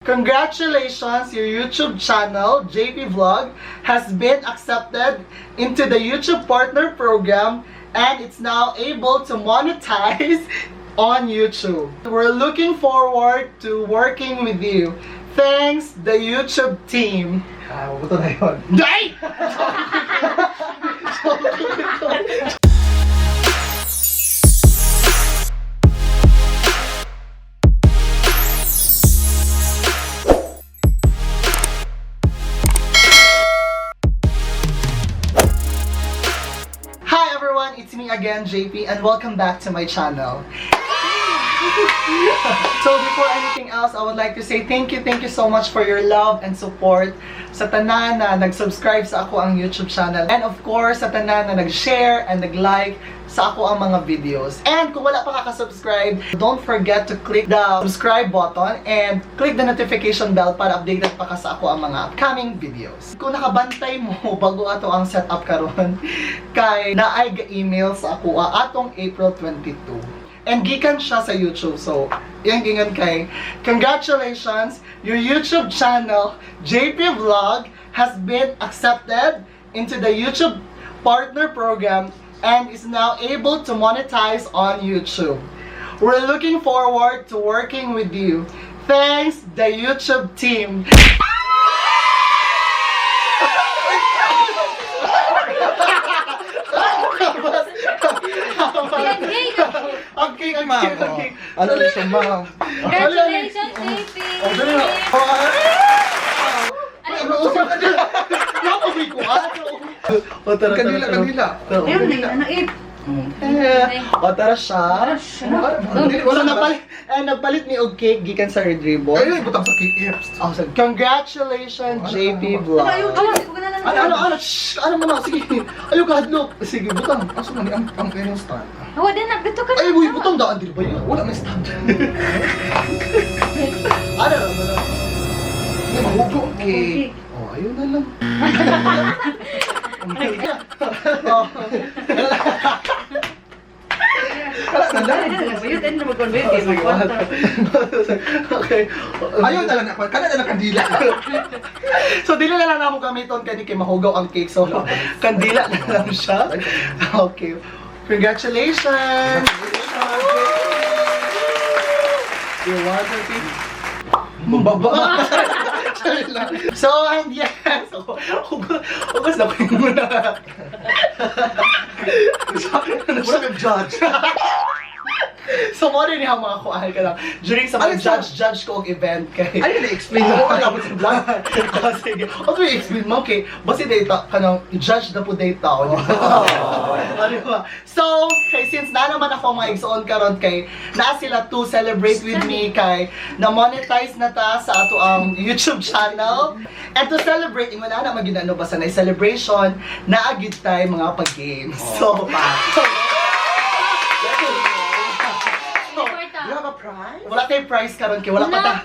Congratulations, your YouTube channel, JP Vlog, has been accepted into the YouTube Partner Program and it's now able to monetize on YouTube. We're looking forward to working with you. Thanks, the YouTube team. Buto na yun. Day! Hi everyone, it's me again, JP, and welcome back to my channel. So before anything else, I would like to say thank you so much for your love and support sa tanan na nag-subscribe sa ako ang YouTube channel. And of course, sa tanan na nag-share and nag-like sa ako ang mga videos. And kung wala pa kaka-subscribe, don't forget to click the subscribe button and click the notification bell para updated pa ka sa ako ang mga upcoming videos. Kung nakabantay mo bago ato ang setup karon kay naay ga-email sa ako atong April 22. And gikan siya sa YouTube. So, yung gingan kay, congratulations, your YouTube channel, JP Vlog, has been accepted into the YouTube Partner Program and is now able to monetize on YouTube. We're looking forward to working with you. Thanks, the YouTube team. Okay. Ano siya, ma'am? Congratulations, JP! Kanila. Ayun na, ano Tara siya. Wala nagpalit ni og cake gikan sa Red Ribbon. Ayun, butang sa KFC. Congratulations, JP Vlog. Ano mo na? Sige. Ayaw ka hadlok. Sige, butang. Aso na ni ang kanyang stand. Hawa din, nagdito ka na. Ay, buhay butang daan din ba yun? Wala may stand. Ano na? Hindi, mahugo ang cake. Oh, ayun na lang. Okay. Ayun na lang ako. Kana na lang kandila. So, dili na lang ako gamiton kani kay mahugaw ang cake. So, kandila na lang siya. Okay. Congratulations! You're welcome. Mababa. So, and yes. Hugas na ko yung muna. Wala kang judge. So, mo rin yung mga kuahal ka lang. During sa mga judge ko ang event kay... Ay, na-explain mo ko lang sa vlog. Sige. O, ito i-explain mo, okay? Basta data ka nang i-judge na po data ko. So, kay since na naman ako mga igsoon karon kay na sila to celebrate with me kay na-monetize na ta sa ato ang YouTube channel. And to celebrate, yung wala na maginano ba sa celebration, naagid tayo mga pag-games. So, You have a prize? wala tayong prize karon kay wala pa ta.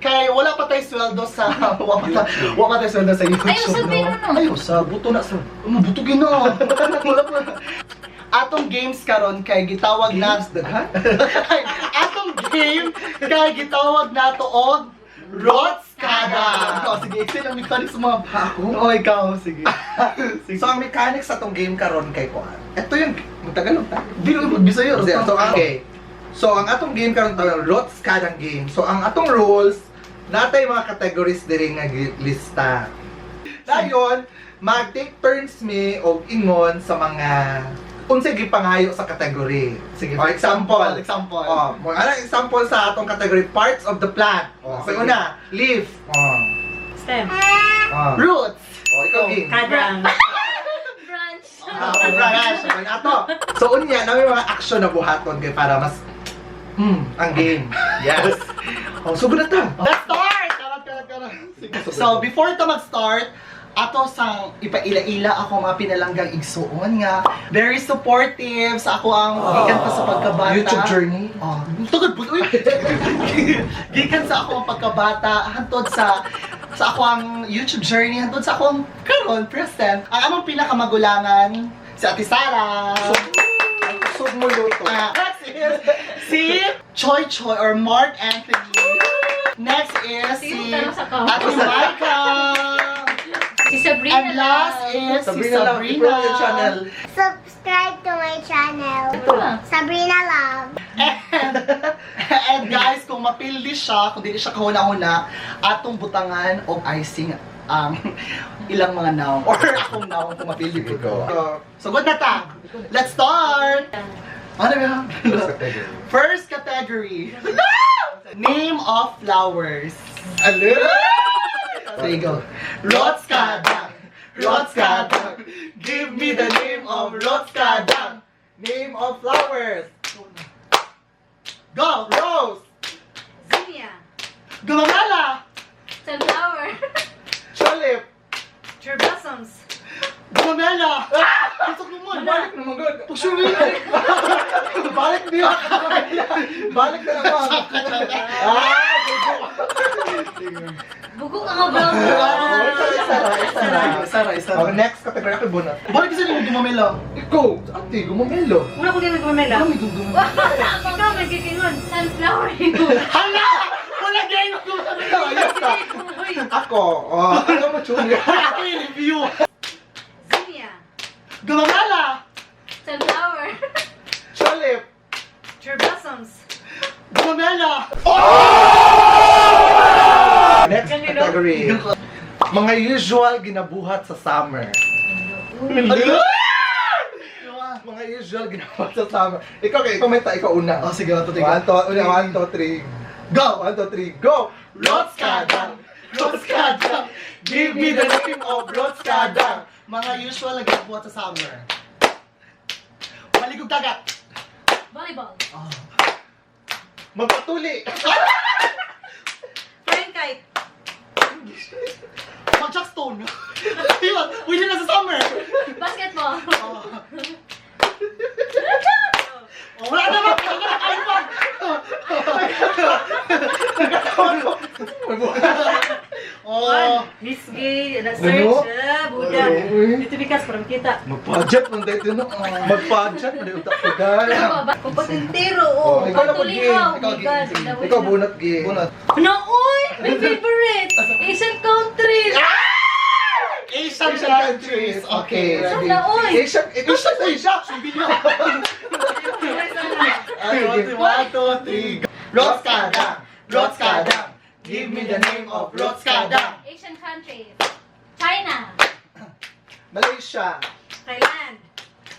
Kay wala pa tayong sweldo sa wala pa tayong sweldo sa YouTube. Ayaw sabihin mo. Ayaw sa buto na sa butugin na. Wala pa. Atong games karon kay gitawag na atong game kay gitawag nato og ROTSKADANG. Sige, sino ang mechanics mo? Ako? Ikaw, sige. So, ang mechanics sa itong game karon kay Kuan. Ito yung Tagalog ta. Dili mo Bisaya. So, okay. So, ang atong game karon tawag ROTSKADANG game. So, ang atong rules, natay mga categories diri nga lista. Dayon, mag-take turns me og ingon sa mga unsay gipangayo sa category. Sige, For example. Example. Ano example sa atong category? Parts of the plant. So, una, leaf. Stem. Roots. Ikaw, game. Kadang. Branch. Branch. Ato. So, unya, namin mga action na buhaton kay para mas ang game. Yes. So, good na ta. Let's start! Karat. So, before ito mag-start, ato sang ipaila-ila ako mga pinalanggang igsuon nga very supportive sa ako ang gikan pa sa pagkabata. YouTube journey. Tugod po. Gikan sa ako ang pagkabata hantod sa ako ang YouTube journey hantod sa akong karon present. Ang among pinakamagulangan si Ate Sara. Sub mo luto. Si Choi Choi or Mark Anthony. Next is si Sino tanong sa ka? Ate Maika. Si Sabrina And last is si Sabrina lang, Sabrina. i-pro yung channel. Subscribe to my channel. Sabrina Love. And guys, kung mapildi siya, kung di siya kahuna-huna, atong butangan o icing ang ilang mga noun or akong noun kung mapildi ko ko. So good na ta. Let's start. Ano ba? First category. Name of flowers. Alin? There you go. ROTSKADANG. ROTSKADANG. Give me the name of ROTSKADANG. Name of flowers. Go! Rose. Zinnia. Gumamala! Sunflower. Tulip. Cherry blossoms. Gumamala! Pasok naman! Balik naman good. Pagsuwi! Balik niyo. Balik na naman. Bugo ka nga bro. Isa. Okay, next category ako bunot. Balik kasi yung gumamela. Ikaw, ate, gumamelo. Una ko din nagmamela. Ano may gumamela? Ikaw may kikingon. Sunflower. Hala! Wala din yung gumamela! Ako, ano mo chunga? Ako yung review! Zinnia. Gumamela! Sunflower. Tulip. Cherry blossoms. Gumamela! Next category. Mga usual ginabuhat sa summer. Mga usual ginabuhat sa summer. Ikaw ikaw una. Oh, sige, ito. 1, 2, 3. Go! 1, 2, 3, go! ROTSKADANG! ROTSKADANG! Give me the name of ROTSKADANG! Mga usual na ginagawa sa summer. Maligog dagat! Volleyball. Oh. Magpatuli! Flying kite. Mag-jackstone! Ayun! Pwede na sa summer! Basketball. Oh. Oh, wala na ba? Wala na kayo ba? Oh! Miss Gay, Ano? na-search. Buda. Uy. Dito bikas para makita. Mag-budget man dito no? Mag-budget man dito ko dahil. Kung patintero, Oh, oh. ikaw na Patulihaw. Ikaw, Bigas. sige. Laway Ikaw na. bunot gi. Bunot. No, uy! My favorite! Asian country! Asian countries! Okay, Saan ready? na, uy? Asia, ikaw siya sa Asia. Sabi niyo! One, two, three, go! ROTSKADANG! ROTSKADANG! Give me the name of ROTSKADANG! Asian countries. China. Malaysia. Thailand.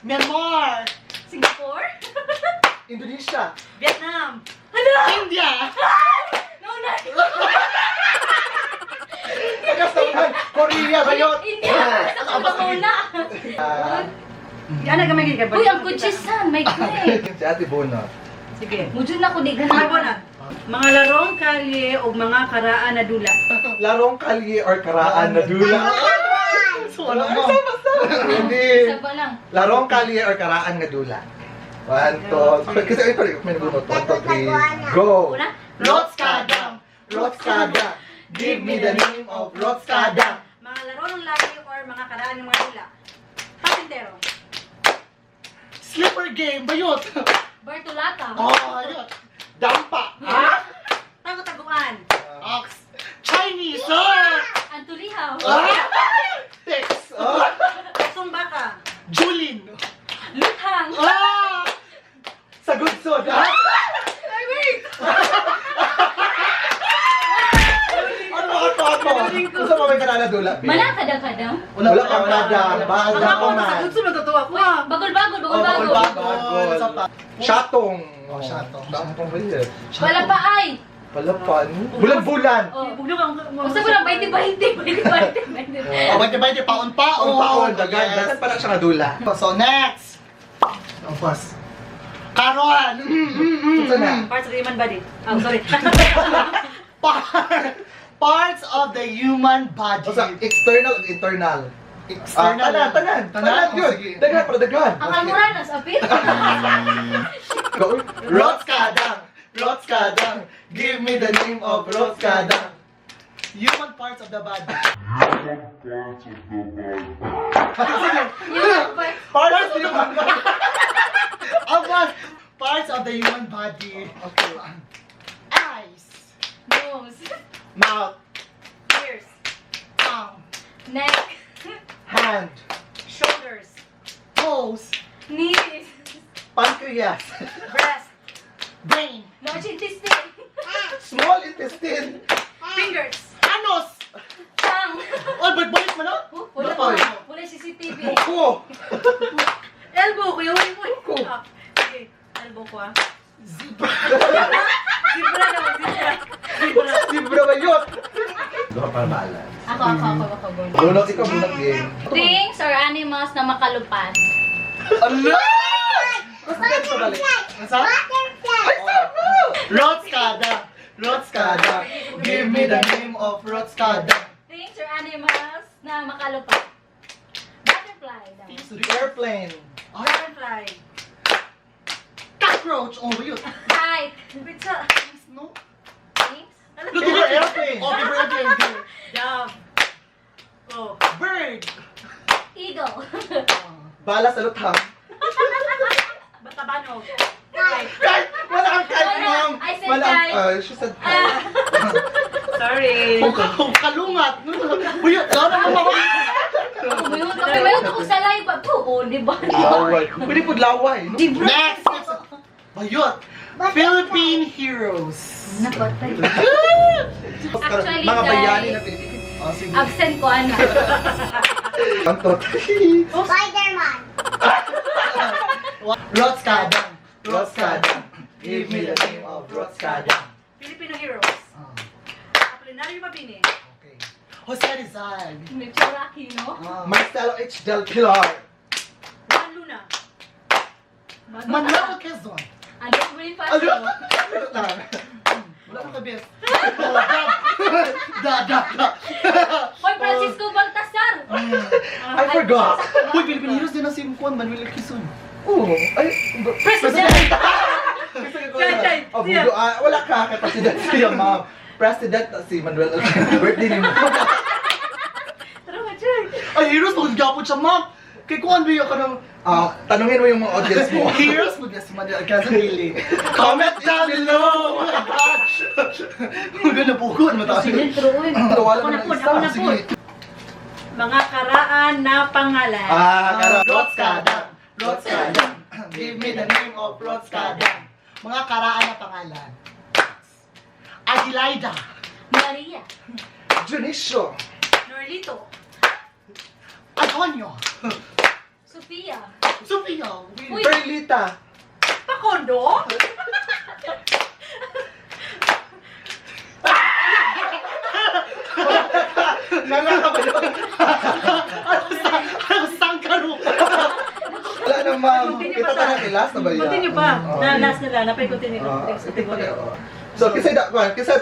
Myanmar! Singapore. Indonesia. Vietnam. Ano? India! No, no. Tagasaman. Korea bayot. India. Ako ba muna? Yan na gamay ka. Uy, ang kuchisan. My God. Si Ate Bunot. Sige. Mujud na ko di ganun. Mga larong kalye o mga karaan na dula. Larong kalye or karaan na dula. So, ano mo? Hindi. Isa pa lang. Larong kalye or karaan nga dula. 1, 2, kasi ay pare, may bunot. 1, 2, 3, go! Una. ROTSKADANG! ROTSKADANG! Give me the name of ROTSKADANG! Mga laro ng lagi or mga karaan ng mga dula. Patintero. Slipper game! Bayot! Bartolata. Oh, ayun! Dampa! Ha? Tago-taguan. Ox! Chinese! Ah! Antulihaw. Ah! Tex! Ah! Kasong baka. Julin! Luthang. Ah! Sagudsod! Ah! Ay, wait! Ano mga ako? Gusto mo may karaan na dula? Bi? Malakada-kada. Wala kang kada. Bahal Ang na ako, ko na. sa gudso natutuwa ko. Bagol-bagol, Oh, bagol-bagol. bagol! Sa pa. Shatong. Oh, shatong. Shatong ba yun? Wala pa ay. Palapan. Bulan-bulan. Oh, basta ko lang 20-20. Oh, bante-bante, paon-paon! Paon, dagan. Yes. Dagan pala siya nga dula. So, next! Ang pas. Karon! Ito na. Parts of the human body. Oh, sorry. Parts of the human body. O sa external at internal. External. Tanan yun. Sige. Dagan para dagan. Ang almuran, as apil. Go. ROTSKADANG! ROTSKADANG! Give me the name of ROTSKADANG! Human parts of the body. Parts of the human body. Parts of the human body. Okay. Eyes. Nose. Mouth. Ears. Tongue. Neck. Hand. Shoulders. Toes. Knees. Pancreas. Breast. Brain. Large intestine. Small intestine. Fingers. Anus. Tongue. Oh, balik mo na? Wala Bakoy. pa. Wala CCTV. Buko. Elbow ko. Yung Buko. Okay. Elbow ko ah. Zebra. Zebra naman. Zebra. Zebra ba yun? Doon para balance. Ako. Bunot, ikaw bunot game. Things or animals na makalupad. Ala! Mas ganito balik. Nasa? Butterfly. Rotskada. Give me the name of Rotskada. Things or animals na makalupad. Butterfly. Airplane. Butterfly. Cockroach. Oh, yun. Kite. Pizza. No? Things. Airplane. Okay, bird. Dove. Oh. Bird. Eagle. Bala sa luthang. Batabanog. Kite! Wala kang kite, Wala. ma'am! I said Wala ang- kite. she said kite. Sorry. Kalungat. Buyot. Ano naman Mayroon ako sa live. Oo, di ba? Laway. Pwede po laway. no? Next. Bayot. Philippine heroes. Napatay. Actually, Mga bayani guys, na Pilipino. Oh, sige. Absent ko, ano. Antot. Spider-Man. Rotskada. Give me the name of Rotskada. Filipino heroes. Oh, Apolinario Mabini. okay. Jose Rizal. Mitchell Aquino. Marcelo H. Del Pilar. Juan Luna. Manuel Quezon. Andres Bonifacio. Wala mo kabis. Da. Hoy, Francisco Baltasar. I forgot. Uy, Philippine heroes din ang si Juan Manuel Quezon. Oo. Ay, President. Chay. Oh, budo, wala ka. Kaya president siya, ma'am. President si Manuel. Birthday ni mo. Tara ka, Chay. Ay, heroes, magagapot siya, ma'am. Kay Kuan Rio ka ng... Tanungin mo yung mga audience mo. Heroes, mag-yes, Manuel Quezon Daily. Comment down below! Oh my gosh! Ang ganda po ko. Ano mataas? Sinintro, uy. Wala Ako na na po, isa. ako na po. Sige. Mga karaan na pangalan. Rotskada. Give me the name of Rotskada. Mga karaan na pangalan. Adelaida. Maria. Junicio. Norlito. Antonio. Sofia. Sofia. Uy. Perlita. Pakondo. Nangaka yun. Sangkaro. Wala na, ma'am. Continue Kita pa ta ta. na last na ba yan? Continue pa. Oo. Na last na lang. Napay continue. So, kasi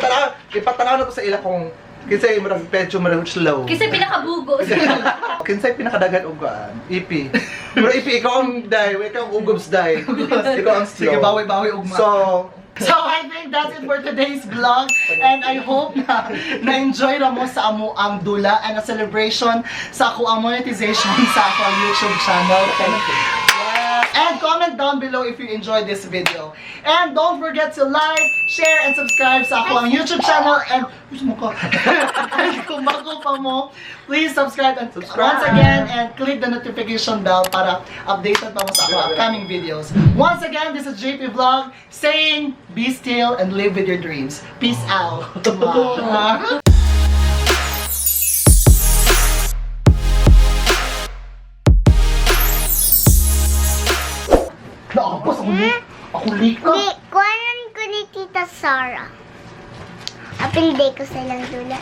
tara, ipatanaw na ko sa ila kung kinsay marang slow. Kasi pinakabugo. Kinsay pinakadagan og EP. Pero EP ikaw ang die, ikaw ang ugobs die. Ikaw ang slow. Sige, bawi-bawi ugma. So, I think that's it for today's vlog, and I hope na na-enjoy ra mo sa amo ang dula and a celebration sa ako ang monetization sa ako ang YouTube channel. And comment down below if you enjoyed this video. And don't forget to like, share, and subscribe sa ako ang YouTube channel. And kung bago pa mo, please subscribe and once again and click the notification bell para updated pa mo sa ako upcoming videos. Once again, this is JP Vlog saying be still and live with your dreams. Peace out. Naapos ako ni. Ako lika. Di, kuwanan ko ni Tita Sarah. Apilday ko silang dula.